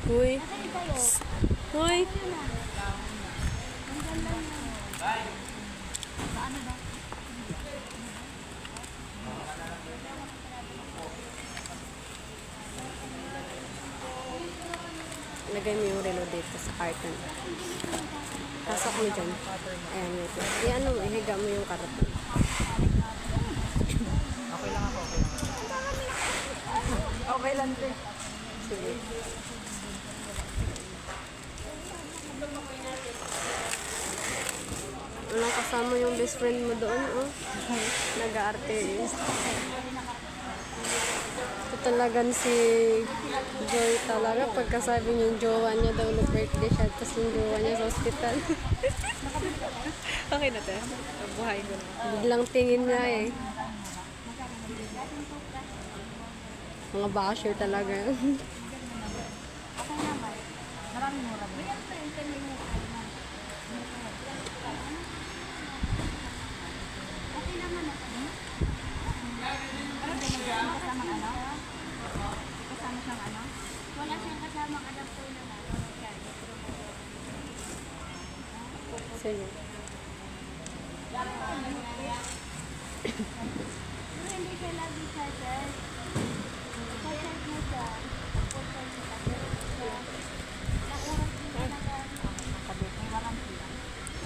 Uy. Uy. Lagay mo yung relo dito sa carton. Pasok mo dyan. Ayan mo ito. Ayan mo, ihiga mo yung karton. Okay lang ako, okay lang. Okay lang din. Sige. Walang kasama yung best friend mo doon, oh. Nag-aarte. Ito talagang si Joy talaga. Pagkasabi niya yung jowa niya daw nag-birthday siya, tapos yung jowa niya sa hospital. Okay na, te. Buhay ko na. Biglang tingin nga eh. Mga basher talaga. Maraming mura ba? Okay naman na. Kasama ano? Kasama siyang ano? Wala siyang kasama adapter na Sige. pero hindi siya lagi sa sir. Sa sir na siya.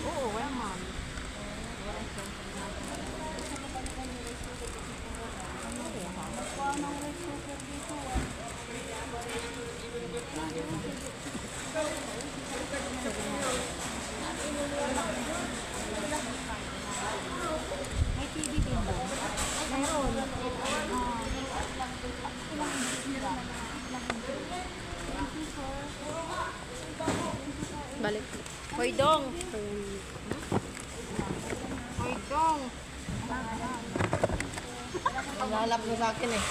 Oo, well, ma'am. May TV din ba? Mayroon. Balik. Hoy, Dong! Hoy, Dong! Nalalap mo sa akin eh.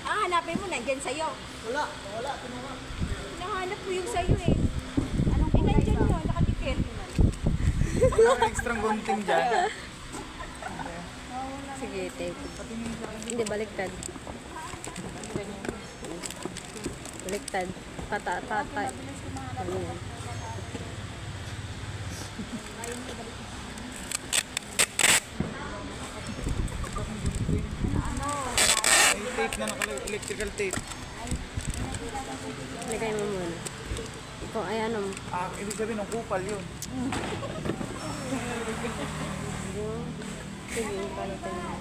Hanapin mo, nandyan sa'yo. Wala, pinuha. Hinahanap mo yung sa'yo eh. Anong kulay nandyan yun, nakadikit. Wala ka extra gunting dyan. Sige, take. Hindi, baliktad. Baliktad. Pata. Ayan. May tape na electrical tape. Lagay mo muna. Ikaw, ay ano. Ibig sabihin ng kupal yun. Sige, palitan mo.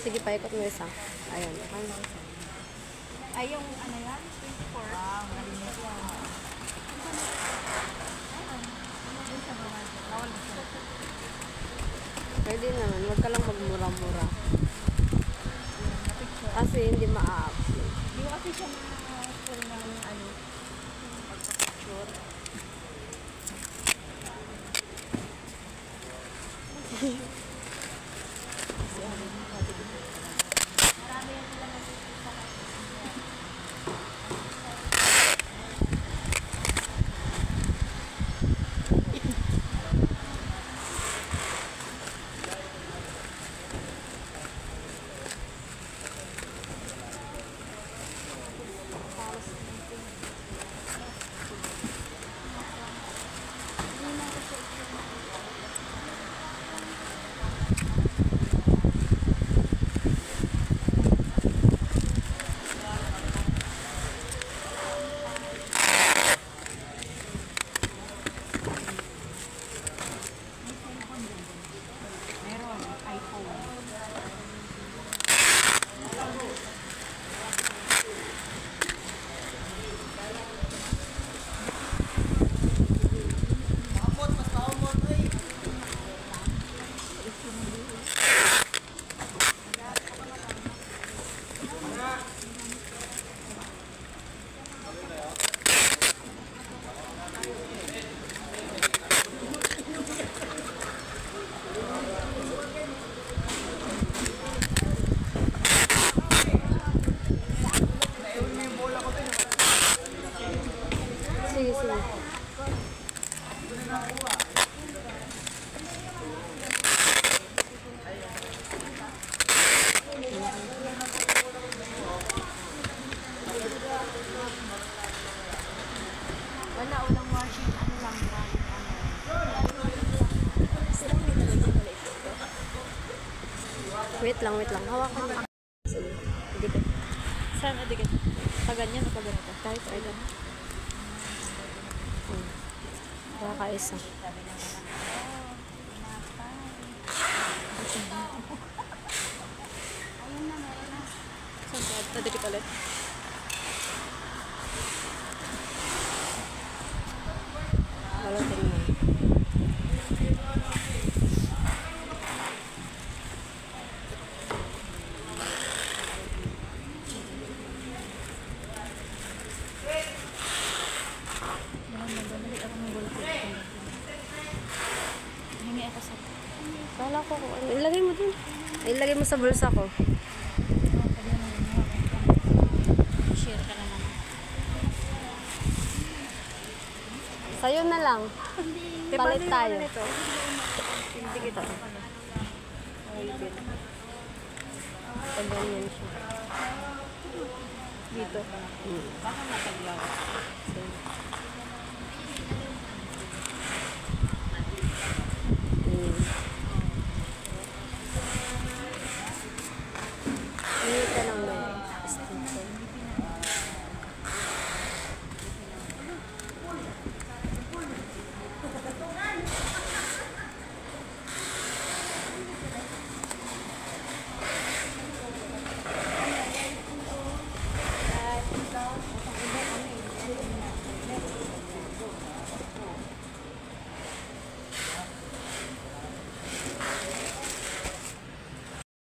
Sige, paikot mo isa. Ayan. Ay, yung ano yan? 24. Ah, malinis yan. Pwede naman. Huwag ka lang magmura-mura. Kasi hindi ma-upload. Di ba kasi siya na-full ng ano? Pagpapicture. Marami yan sila nag-iisa. ayusin. Wala, ulang washing, ano lang, Wait lang. Hawakan mo. Sige. Dikit. Saan adikit? Pag ganyan o pag ganito? Kahit ano. Baka isa. Saan ka? Adikit ulit. Balutin mo. Madali ako ng bullet. Hingi ako sa... Kala ko kung ano. Ilagay mo dun. Ilagay mo sa bulsa ko. Share ka na naman. Sa'yo na lang. Palit tayo. Hindi kita. Pag ganyan siya. Dito. Baka mataglaw.